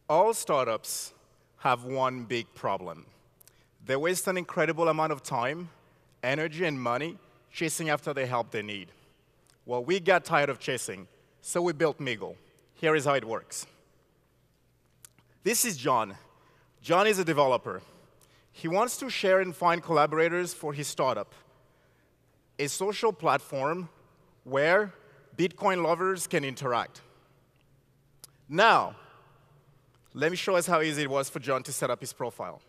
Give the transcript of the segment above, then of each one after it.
All startups have one big problem. They waste an incredible amount of time, energy, and money chasing after the help they need. Well, we got tired of chasing, so we built Miigle. Here is how it works. This is John. John is a developer. He wants to share and find collaborators for his startup, a social platform where Bitcoin lovers can interact. Now, let me show us how easy it was for John to set up his profile.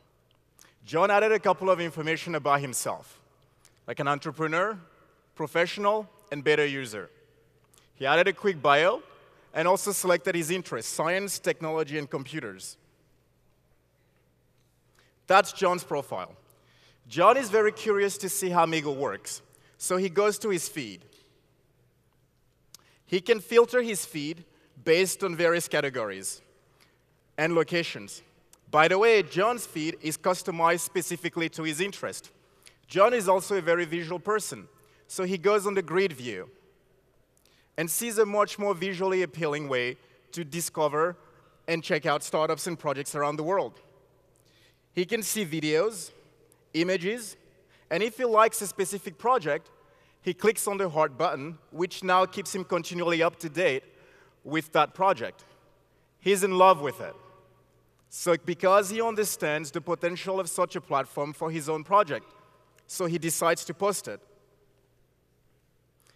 John added a couple of information about himself, like an entrepreneur, professional, and beta user. He added a quick bio and also selected his interests, science, technology, and computers. That's John's profile. John is very curious to see how Miigle works, so he goes to his feed. He can filter his feed based on various categories and locations. By the way, John's feed is customized specifically to his interest. John is also a very visual person, so he goes on the grid view and sees a much more visually appealing way to discover and check out startups and projects around the world. He can see videos, images, and if he likes a specific project, he clicks on the heart button, which now keeps him continually up to date with that project. He's in love with it. So because he understands the potential of such a platform for his own project, so he decides to post it.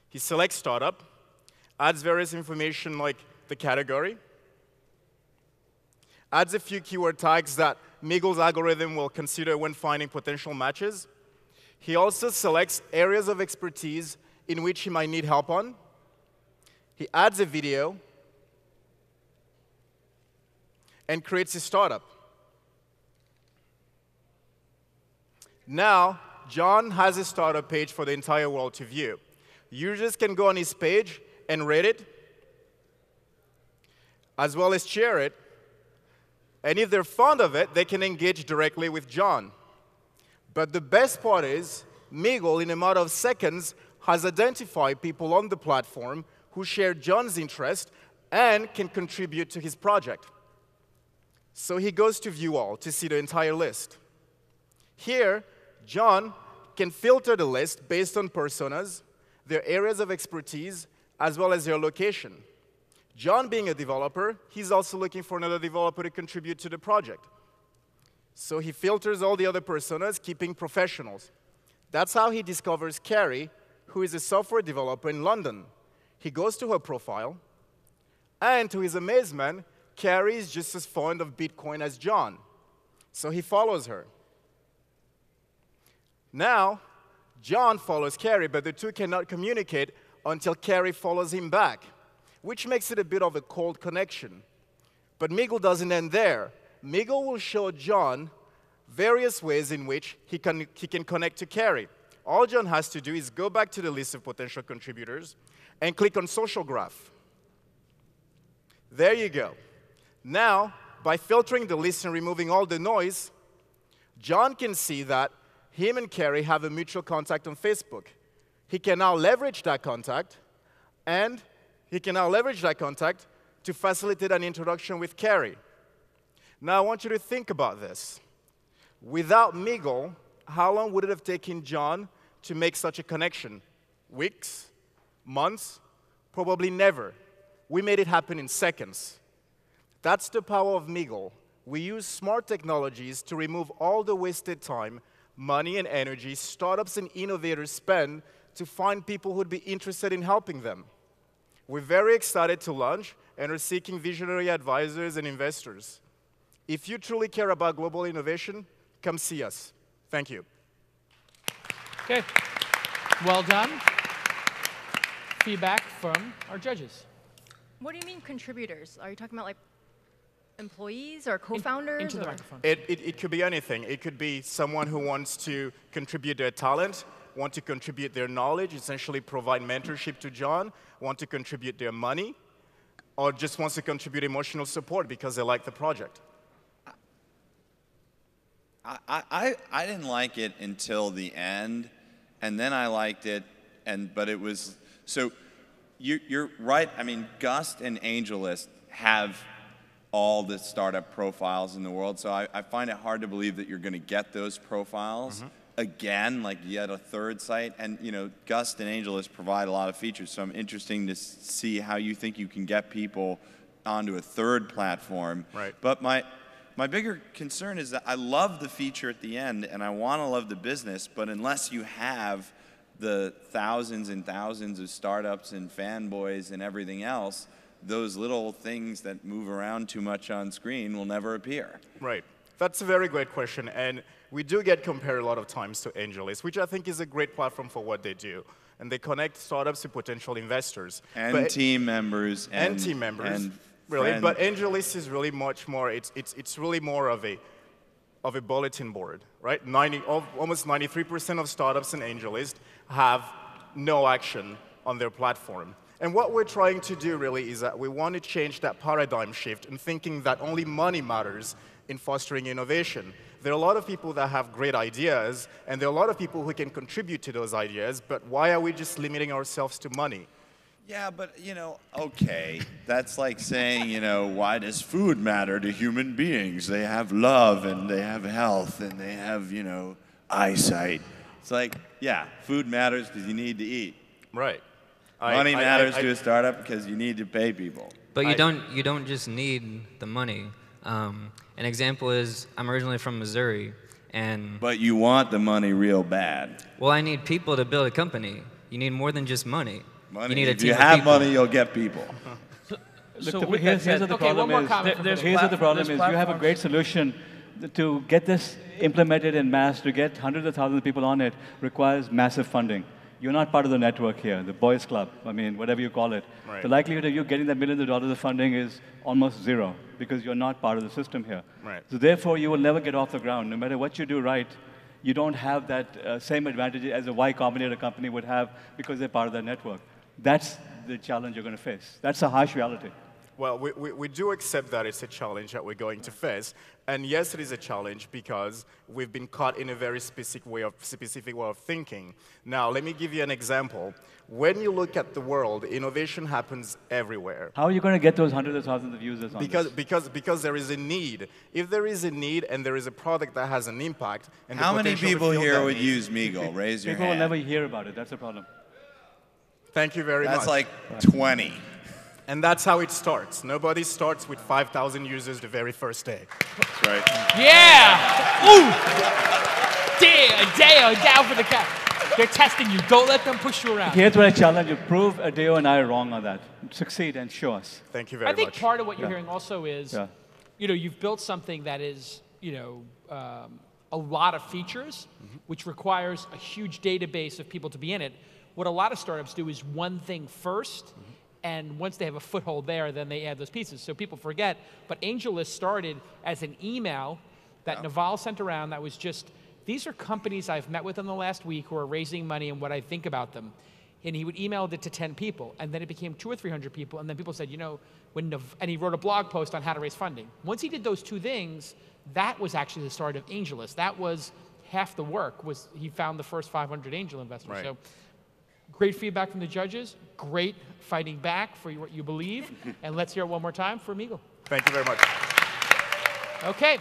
He selects startup, adds various information like the category, adds a few keyword tags that Miigle's algorithm will consider when finding potential matches. He also selects areas of expertise in which he might need help on. He adds a video and creates a startup. Now, John has a startup page for the entire world to view. Users can go on his page and rate it, as well as share it. And if they're fond of it, they can engage directly with John. But the best part is, Miigle, in a matter of seconds, has identified people on the platform who share John's interest and can contribute to his project. So he goes to View All to see the entire list. Here, John can filter the list based on personas, their areas of expertise, as well as their location. John, being a developer, he's also looking for another developer to contribute to the project. So he filters all the other personas, keeping professionals. That's how he discovers Carrie, who is a software developer in London. He goes to her profile, and to his amazement, Carrie is just as fond of Bitcoin as John. So he follows her. Now, John follows Carrie, but the two cannot communicate until Carrie follows him back, which makes it a bit of a cold connection. But Miigle doesn't end there. Miigle will show John various ways in which he can connect to Carrie. All John has to do is go back to the list of potential contributors and click on Social Graph. There you go. Now, by filtering the list and removing all the noise, John can see that him and Carrie have a mutual contact on Facebook. He can now leverage that contact, and to facilitate an introduction with Carrie. Now, I want you to think about this. Without Miigle, how long would it have taken John to make such a connection? Weeks? Months? Probably never. We made it happen in seconds. That's the power of Miigle. We use smart technologies to remove all the wasted time, money, and energy startups and innovators spend to find people who'd be interested in helping them. We're very excited to launch and are seeking visionary advisors and investors. If you truly care about global innovation, come see us. Thank you. Okay. Well done. Feedback from our judges. What do you mean contributors? Are you talking about like employees or co-founders? Into the microphone. It could be anything. It could be someone who wants to contribute their talent, want to contribute their knowledge, essentially provide mentorship to John, want to contribute their money, or just wants to contribute emotional support because they like the project. I didn't like it until the end, and then I liked it, but it was, so you're right. I mean, Gust and AngelList have all the startup profiles in the world. So I find it hard to believe that you're going to get those profiles again, like yet a third site. And Gust and AngelList provide a lot of features. So I'm interested to see how you think you can get people onto a third platform. Right. But my bigger concern is that I love the feature at the end, and I want to love the business, but unless you have the thousands and thousands of startups and fanboys and everything else, those little things that move around too much on screen will never appear. Right. That's a very great question. And we do get compared a lot of times to AngelList, which I think is a great platform for what they do. And they connect startups to potential investors. And team members. And team members. And really. friends. But AngelList is really much more, it's really more of a bulletin board, right? Almost 93% of startups in AngelList have no action on their platform. And what we're trying to do really is that we want to change that paradigm shift in thinking that only money matters in fostering innovation. There are a lot of people that have great ideas, and there are a lot of people who can contribute to those ideas, but why are we just limiting ourselves to money? Yeah, but, okay, that's like saying, why does food matter to human beings? They have love, and they have health, and they have, eyesight. It's like, yeah, food matters because you need to eat. Right. Money matters to a startup because you need to pay people. But you don't just need the money. An example is, I'm originally from Missouri, and... But you want the money real bad. Well, I need people to build a company. You need more than just money. Money. You need a if team you of have people. money, you'll get people. So Look, with here's that said, what the okay, problem one more is. comment. Here's what the problem is. You have a great solution. To get this implemented en masse, to get hundreds of thousands of people on it, requires massive funding. You're not part of the network here, the boys club, whatever you call it. Right. The likelihood of you getting that millions of dollars of funding is almost zero because you're not part of the system here. Right. So therefore, you will never get off the ground. No matter what you do right, you don't have that same advantage as a Y Combinator company would have because they're part of that network. That's the challenge you're going to face. That's a harsh reality. Well, we do accept that it's a challenge that we're going to face. And yes, it is a challenge because we've been caught in a very specific way of thinking. Now, let me give you an example. When you look at the world, innovation happens everywhere. How are you going to get those hundreds of thousands of users on this? Because there is a need. If there is a need and there is a product that has an impact, and How the many potential to people fill here that would need- use Miigle? Raise your People will hand. never hear about it. That's the problem. Thank you very much. That's like 20. And that's how it starts. Nobody starts with 5,000 users the very first day. That's right. Yeah! Ooh! Deo, down for the count. They're testing you. Don't let them push you around. Here's what I challenge you. Prove Adeo and I wrong on that. Succeed and show us. Thank you very I think much. part of what you're Yeah. hearing also is, Yeah. You've built something that is, a lot of features, which requires a huge database of people to be in it. What a lot of startups do is one thing first, and once they have a foothold there, then they add those pieces. So people forget, but AngelList started as an email that Naval sent around that was just, these are companies I've met with in the last week who are raising money and what I think about them. And he would email it to 10 people, and then it became 200 or 300 people, and then people said, and he wrote a blog post on how to raise funding. Once he did those two things, that was actually the start of AngelList. That was half the work, was he found the first 500 angel investors. Right. So great feedback from the judges, great fighting back for what you believe, and let's hear it one more time for Miigle. Thank you very much. Okay.